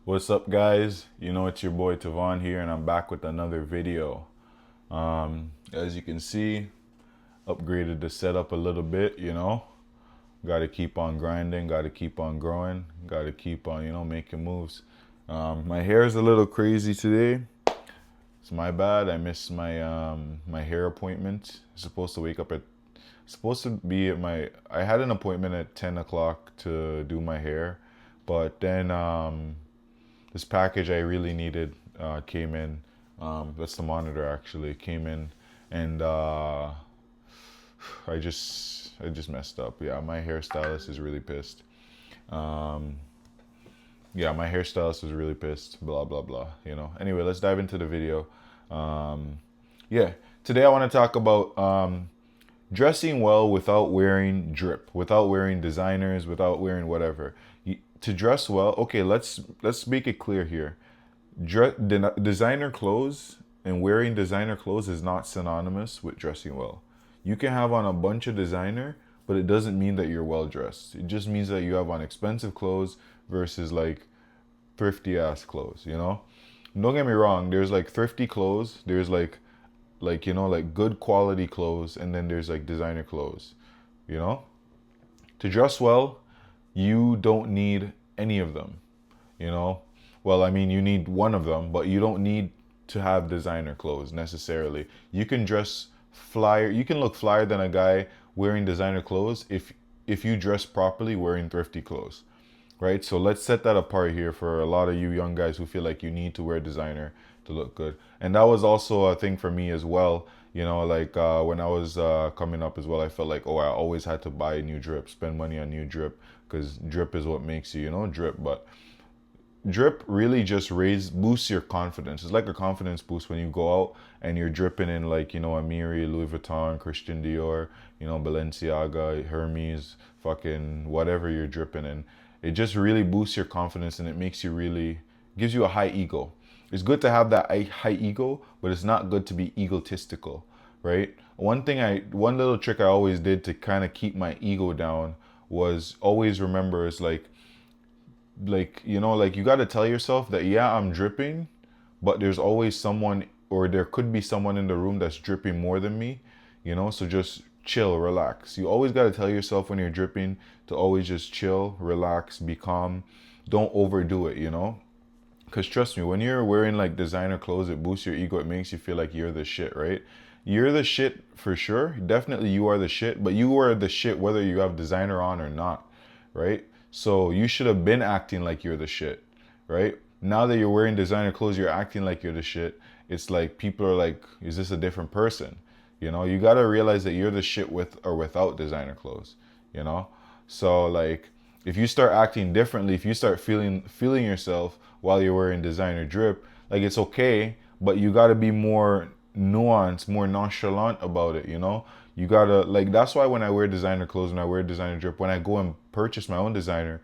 What's up, guys? You know, it's your boy Tavon here, and I'm back with another video. As you can see, upgraded the setup a little bit, Got to keep on grinding, got to keep on growing, got to keep on, making moves. My hair is a little crazy today. It's my bad. I missed my hair appointment. Supposed to wake up at supposed to be at my I had an appointment at 10 o'clock to do my hair, but then this package I really needed came in. That's the monitor actually came in, and I just messed up. Yeah, my hairstylist is really pissed. Um, yeah, my hairstylist is really pissed. Blah blah blah. Anyway, let's dive into the video. Um, yeah, today I want to talk about dressing well without wearing drip, without wearing designers, without wearing whatever. To dress well, okay, let's make it clear here. Designer clothes and wearing designer clothes is not synonymous with dressing well. You can have on a bunch of designer, but it doesn't mean that you're well dressed. It just means that you have on expensive clothes versus like thrifty ass clothes. Don't get me wrong, there's like thrifty clothes, there's like good quality clothes, and then there's like designer clothes. You know? To dress well, you don't need any of them, you know? Well, I mean, you need one of them, but you don't need to have designer clothes necessarily. You can dress flyer, you can look flyer than a guy wearing designer clothes if you dress properly wearing thrifty clothes, right? So let's set that apart here for a lot of you young guys who feel like you need to wear designer to look good. And that was also a thing for me as well. When I was coming up as well, I felt like, oh, I always had to buy a new drip, spend money on new drip, because drip is what makes you, drip. But drip really just boosts your confidence. It's like a confidence boost when you go out and you're dripping in like, Amiri, Louis Vuitton, Christian Dior, Balenciaga, Hermes, fucking whatever you're dripping in. It just really boosts your confidence, and it makes you really gives you a high ego. It's good to have that high ego, but it's not good to be egotistical, right? One little trick I always did to kind of keep my ego down was always remember is like you got to tell yourself that, yeah, I'm dripping, but there's always someone, or there could be someone in the room that's dripping more than me. So just chill, relax. You always got to tell yourself when you're dripping to always just chill, relax, be calm. Don't overdo it. Because trust me, when you're wearing like designer clothes, it boosts your ego. It makes you feel like you're the shit, right? You're the shit for sure. Definitely you are the shit, but you are the shit whether you have designer on or not, right? So you should have been acting like you're the shit, right? Now that you're wearing designer clothes, you're acting like you're the shit. It's like people are like, is this a different person? You got to realize that you're the shit with or without designer clothes, you know? So like if you start acting differently, if you start feeling yourself while you're wearing designer drip, like it's okay, but you got to be more nuanced, more nonchalant about it. You got to like that's why when I wear designer clothes, when I wear designer drip, when I go and purchase my own designer,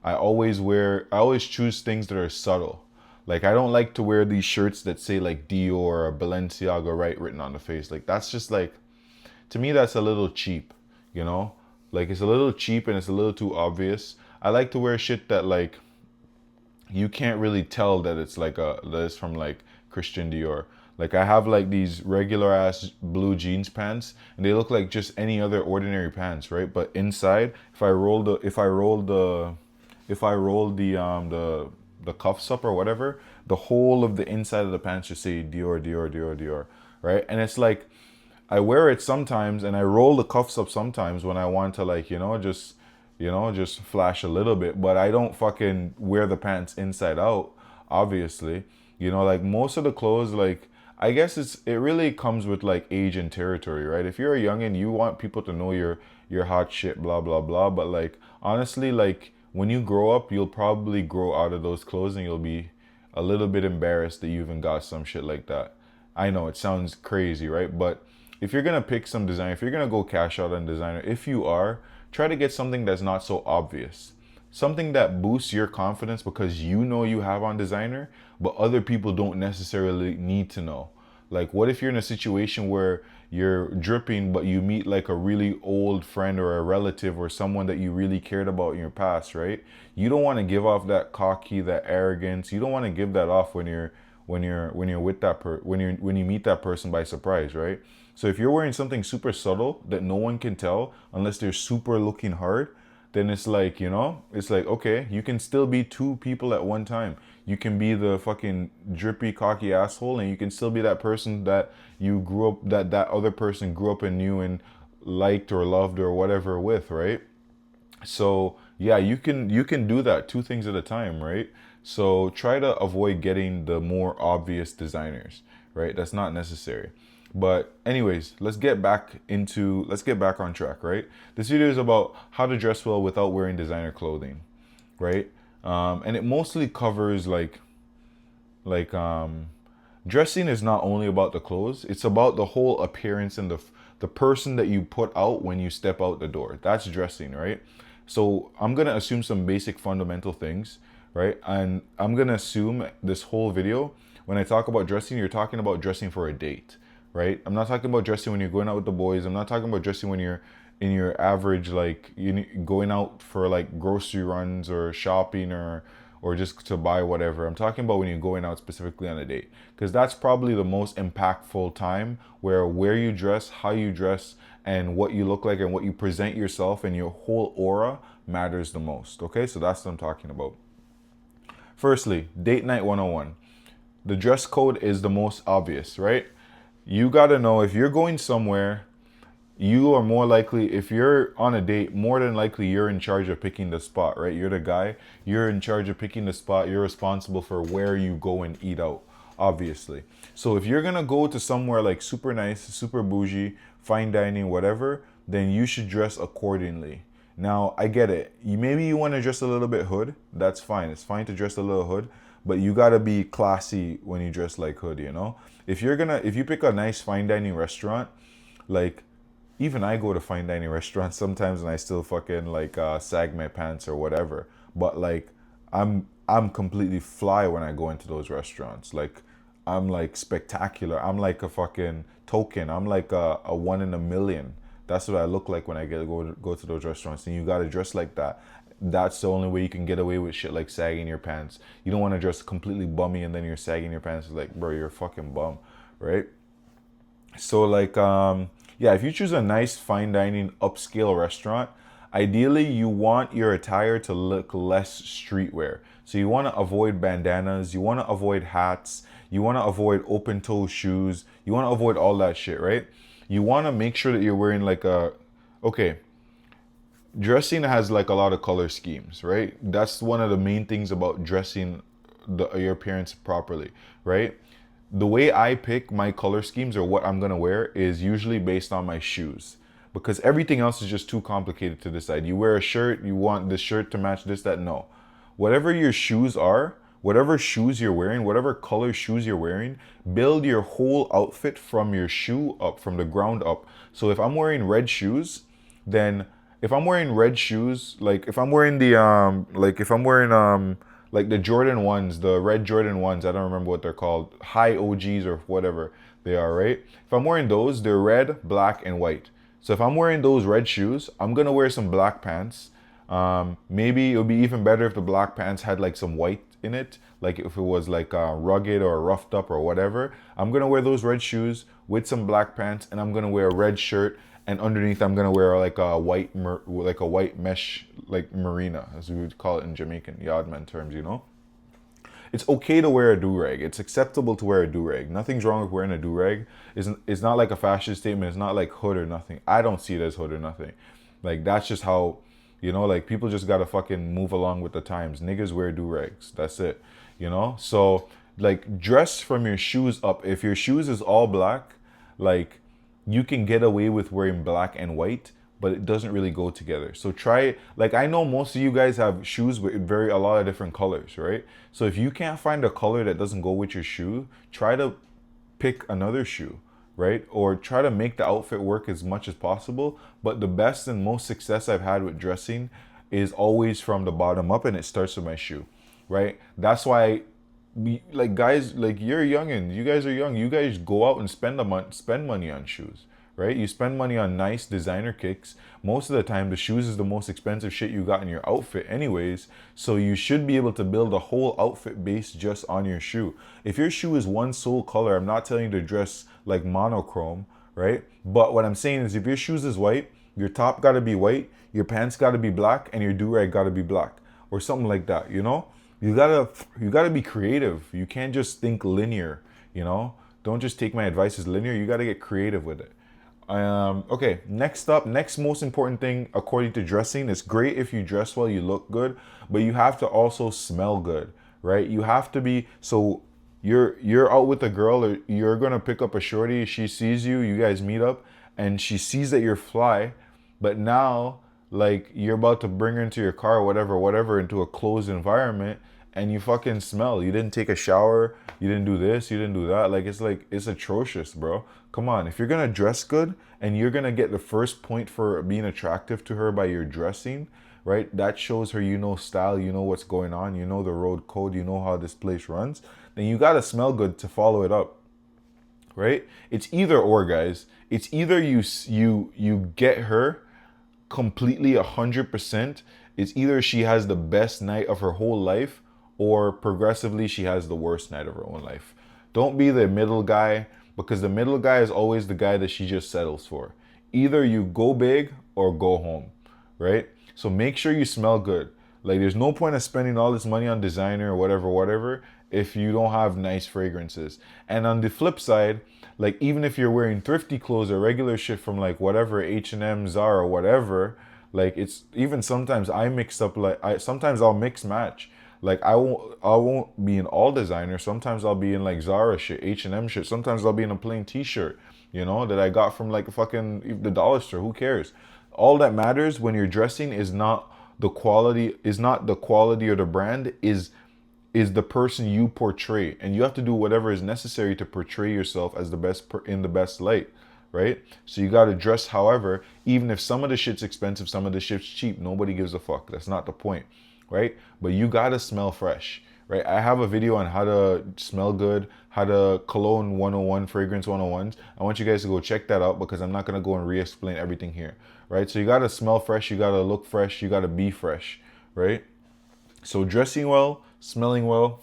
I always choose things that are subtle. Like I don't like to wear these shirts that say like Dior or Balenciaga right written on the face. Like that's just like, to me that's a little cheap, you know? Like it's a little cheap and it's a little too obvious. I like to wear shit that like you can't really tell that it's from like Christian Dior. Like I have like these regular ass blue jeans pants, and they look like just any other ordinary pants, right? But inside, if I roll the cuffs up or whatever, the whole of the inside of the pants just say Dior, Dior, Dior, Dior, right? And it's like I wear it sometimes, and I roll the cuffs up sometimes when I want to like just flash a little bit, but I don't fucking wear the pants inside out, obviously. Like most of the clothes, like I guess it really comes with like age and territory, right? If you're a youngin', you want people to know you're hot shit, blah blah blah. But like honestly, like when you grow up, you'll probably grow out of those clothes, and you'll be a little bit embarrassed that you even got some shit like that. I know it sounds crazy, right? But if you're gonna pick some designer, if you're gonna go cash out on designer, if you are, try to get something that's not so obvious. Something that boosts your confidence because you know you have on designer, but other people don't necessarily need to know. Like, what if you're in a situation where you're dripping, but you meet like a really old friend or a relative or someone that you really cared about in your past, right? You don't want to give off that cocky, that arrogance. You don't want to give that off when you're with that when you meet that person by surprise, right? So if you're wearing something super subtle that no one can tell unless they're super looking hard, then it's like, it's like, okay, you can still be two people at one time. You can be the fucking drippy, cocky asshole, and you can still be that person that you grew up, that other person grew up and knew and liked or loved or whatever with, right? So yeah, you can do that, two things at a time, right? So try to avoid getting the more obvious designers, right? That's not necessary. But anyways, let's get back on track, right? This video is about how to dress well without wearing designer clothing, right? And it mostly covers like dressing is not only about the clothes, it's about the whole appearance and the person that you put out when you step out the door. That's dressing, right? So I'm gonna assume some basic fundamental things, right? And I'm gonna assume this whole video, when I talk about dressing, you're talking about dressing for a date, right? I'm not talking about dressing when you're going out with the boys. I'm not talking about dressing when you're in your average, like, going out for like grocery runs or shopping or just to buy whatever. I'm talking about when you're going out specifically on a date, because that's probably the most impactful time where you dress, how you dress, and what you look like and what you present yourself and your whole aura matters the most. Okay, so that's what I'm talking about. Firstly, date night 101. The dress code is the most obvious, right? You got to know if you're going somewhere, you are more likely, if you're on a date, more than likely you're in charge of picking the spot, right? You're the guy, you're in charge of picking the spot, you're responsible for where you go and eat out, obviously. So if you're gonna go to somewhere like super nice, super bougie, fine dining, whatever, then you should dress accordingly. Now, I get it. Maybe you want to dress a little bit hood. That's fine. It's fine to dress a little hood, but you gotta be classy when you dress like hood, If you pick a nice fine dining restaurant, like, even I go to fine dining restaurants sometimes and I still fucking like sag my pants or whatever. But like, I'm completely fly when I go into those restaurants. Like, I'm like spectacular. I'm like a fucking token. I'm like a one in a million. That's what I look like when I go to those restaurants. And you gotta dress like that. That's the only way you can get away with shit like sagging your pants. You don't want to dress completely bummy and then you're sagging your pants. It's like, bro, you're a fucking bum, right? So like, yeah, if you choose a nice fine dining upscale restaurant, ideally you want your attire to look less streetwear. So you want to avoid bandanas, you want to avoid hats, you want to avoid open toe shoes, you want to avoid all that shit, right? You want to make sure that you're wearing okay, dressing has like a lot of color schemes, right? That's one of the main things about dressing your appearance properly, right? The way I pick my color schemes or what I'm gonna wear is usually based on my shoes, because everything else is just too complicated to decide. You wear a shirt, you want this shirt to match this, that. No. Whatever your shoes are, whatever shoes you're wearing, whatever color shoes you're wearing, build your whole outfit from your shoe up, from the ground up. So if I'm wearing red shoes, then if I'm wearing red shoes, like if I'm wearing like the Jordan ones, the red Jordan ones, I don't remember what they're called, high OGs or whatever they are, right? If I'm wearing those, they're red, black, and white. So if I'm wearing those red shoes, I'm gonna wear some black pants. Maybe it would be even better if the black pants had like some white in it, like if it was like rugged or roughed up or whatever. I'm gonna wear those red shoes with some black pants, and I'm gonna wear a red shirt, and underneath I'm gonna wear like a white mesh, like merino, as we would call it in Jamaican yardman terms. It's okay to wear a do-rag. It's acceptable to wear a do-rag. Nothing's wrong with wearing a do-rag. It's not like a fashion statement. It's not like hood or nothing. I don't see it as hood or nothing. Like, that's just how, like, people just gotta fucking move along with the times. Niggas wear do-rags. That's it. So like, dress from your shoes up. If your shoes is all black, like, you can get away with wearing black and white, but it doesn't really go together. So try, like, I know most of you guys have shoes with a lot of different colors, right? So if you can't find a color that doesn't go with your shoe, try to pick another shoe, right? Or try to make the outfit work as much as possible. But the best and most success I've had with dressing is always from the bottom up, and it starts with my shoe, right? That's why like guys, like you're young and you guys are young. You guys go out and spend money on shoes, right? You spend money on nice designer kicks. Most of the time, the shoes is the most expensive shit you got in your outfit, anyways. So you should be able to build a whole outfit based just on your shoe. If your shoe is one sole color, I'm not telling you to dress like monochrome, right? But what I'm saying is, if your shoes is white, your top got to be white, your pants got to be black, and your do rag got to be black, or something like that. You know, you gotta be creative. You can't just think linear. You know, don't just take my advice as linear. You gotta get creative with it. Okay, next up, next most important thing according to dressing, it's great if you dress well, you look good, but you have to also smell good, right? You have to be so you're out with a girl or you're gonna pick up a shorty, she sees you, you guys meet up, and she sees that you're fly, but now like you're about to bring her into your car or whatever, into a closed environment and you fucking smell. You didn't take a shower, you didn't do this, you didn't do that. Like it's atrocious, bro. Come on, if you're gonna dress good and you're gonna get the first point for being attractive to her by your dressing, right? That shows her you know style, you know what's going on, you know the road code, you know how this place runs. Then you gotta smell good to follow it up, right? It's either or, guys. It's either you get her completely 100%. It's either she has the best night of her whole life or progressively she has the worst night of her own life. Don't be the middle guy, because the middle guy is always the guy that she just settles for. Either you go big or go home, right? So make sure you smell good. Like there's no point of spending all this money on designer or whatever if you don't have nice fragrances. And on the flip side, like even if you're wearing thrifty clothes or regular shit from like whatever H&M, Zara, whatever, like it's even sometimes I mix up, like sometimes I'll mix match. Like I won't be in all designer. Sometimes I'll be in like Zara shit, H&M shit. Sometimes I'll be in a plain t-shirt, you know, that I got from like a fucking the dollar store. Who cares? All that matters when you're dressing is not the quality, or the brand, is the person you portray, and you have to do whatever is necessary to portray yourself as the best in the best light, right? So you got to dress however, even if some of the shit's expensive, some of the shit's cheap, nobody gives a fuck. That's not the point, right? But you got to smell fresh, right? I have a video on how to smell good, how to cologne 101, fragrance 101s. I want you guys to go check that out because I'm not going to go and re-explain everything here, right? So you got to smell fresh, you got to look fresh, you got to be fresh, right? So dressing well, smelling well,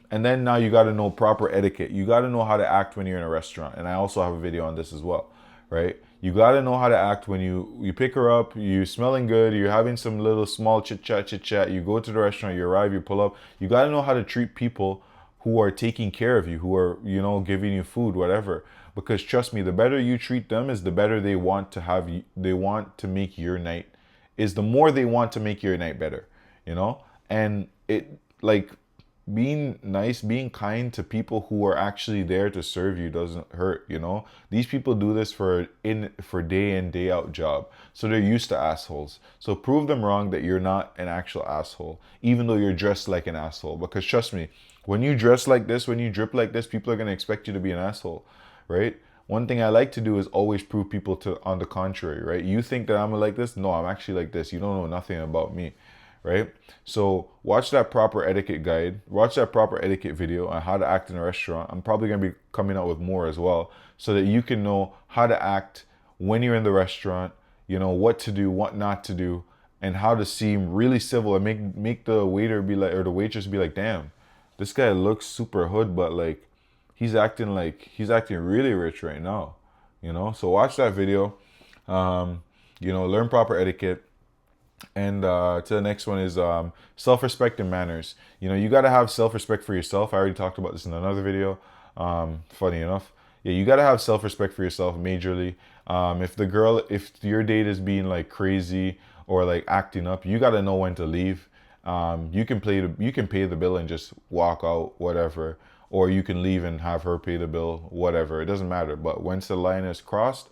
and then now you got to know proper etiquette. You got to know how to act when you're in a restaurant, and I also have a video on this as well, right? You got to know how to act when you pick her up, you smelling good, you're having some little small chit chat. You go to the restaurant, you arrive, you pull up. You got to know how to treat people who are taking care of you, who are giving you food, whatever. Because trust me, the better you treat them is the better they want to have you. They want to make your night. Is the more they want to make your night better, you know. And it, like, being nice, being kind to people who are actually there to serve you doesn't hurt, you know. These people do this for day in day out job, so they're used to assholes. So prove them wrong that you're not an actual asshole, even though you're dressed like an asshole. Because trust me, when you dress like this, when you drip like this, people are going to expect you to be an asshole, right? One thing I like to do is always prove people to on the contrary, right? You think that I'm like this? No, I'm actually like this. You don't know nothing about me, right? So watch that proper etiquette guide, watch that proper etiquette video on how to act in a restaurant. I'm probably going to be coming out with more as well, so that you can know how to act when you're in the restaurant, what to do, what not to do, and how to seem really civil and make the waiter be like, or the waitress be like, damn, this guy looks super hood, but like he's acting really rich right now, So watch that video, learn proper etiquette. And to the next one is self-respect and manners. You got to have self-respect for yourself. I already talked about this in another video. Funny enough, yeah, you got to have self-respect for yourself majorly. If your date is being like crazy or like acting up, you got to know when to leave. You can pay the bill and just walk out, whatever, or you can leave and have her pay the bill, whatever. It doesn't matter. But once the line is crossed,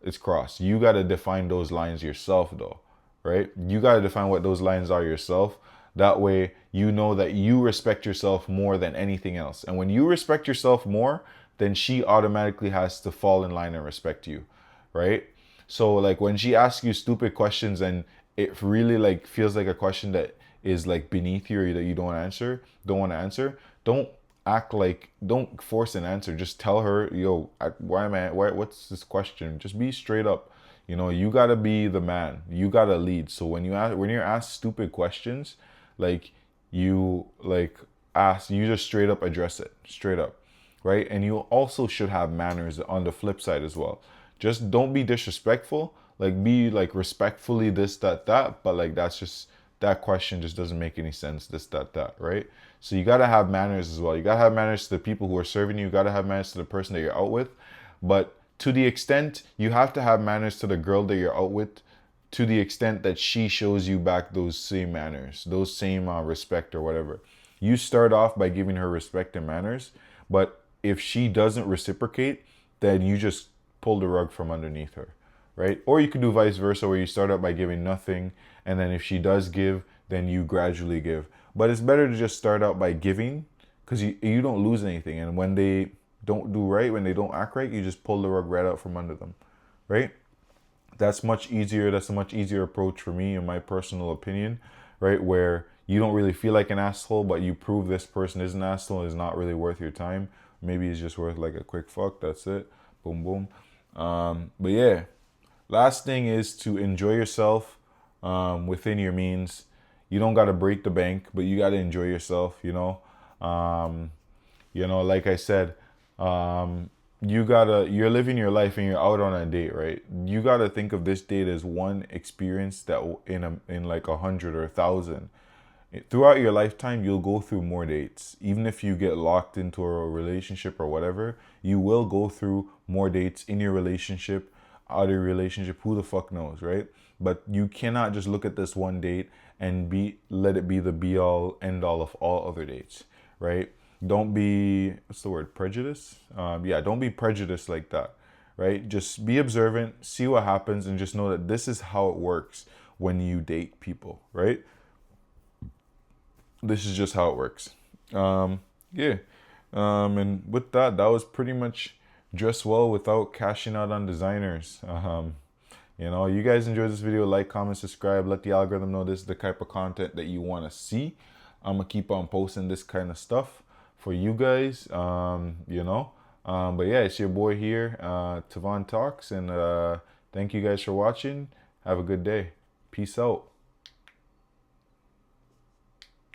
it's crossed. You got to define those lines yourself, though. Right? You got to define what those lines are yourself. That way, you know that you respect yourself more than anything else. And when you respect yourself more, then she automatically has to fall in line and respect you. Right? So like when she asks you stupid questions and it really like feels like a question that is like beneath you or that you don't want to answer, don't act like, don't force an answer. Just tell her, yo, why am I, what's this question? Just be straight up. You know, you gotta be the man. You gotta lead. So when you're asked stupid questions, like you like ask, you just straight up address it, straight up, right? And you also should have manners on the flip side as well. Just don't be disrespectful. Like be like respectfully this, that, that. But like that's just, that question just doesn't make any sense. This, that, that, right? So you gotta have manners as well. You gotta have manners to the people who are serving you. You gotta have manners to the person that you're out with. But to the extent you have to have manners to the girl that you're out with, to the extent that she shows you back those same manners, those same respect or whatever. You start off by giving her respect and manners, but if she doesn't reciprocate, then you just pull the rug from underneath her, right? Or you could do vice versa, where you start out by giving nothing, and then if she does give, then you gradually give. But it's better to just start out by giving, because you don't lose anything. And when they don't do right, when they don't act right, you just pull the rug right out from under them, right? That's much easier. That's a much easier approach for me, in my personal opinion, right? Where you don't really feel like an asshole, but you prove this person is an asshole and is not really worth your time. Maybe it's just worth like a quick fuck. That's it. Boom, boom. But yeah, last thing is to enjoy yourself within your means. You don't got to break the bank, but you got to enjoy yourself, like I said, you're living your life and you're out on a date, right? You gotta think of this date as one experience that in like 100 or 1,000. Throughout your lifetime, you'll go through more dates. Even if you get locked into a relationship or whatever, you will go through more dates in your relationship, out of your relationship. Who the fuck knows, right? But you cannot just look at this one date and let it be the be all end all of all other dates, right? Don't be, what's the word, prejudice? Don't be prejudiced like that, right? Just be observant, see what happens, and just know that this is how it works when you date people, right? This is just how it works. Yeah. And with that, that was pretty much dress well without cashing out on designers. You guys enjoyed this video, like, comment, subscribe, let the algorithm know this is the type of content that you want to see. I'm gonna keep on posting this kind of stuff for you guys. But yeah, it's your boy here, Tavon Talks, and thank you guys for watching. Have a good day. Peace out.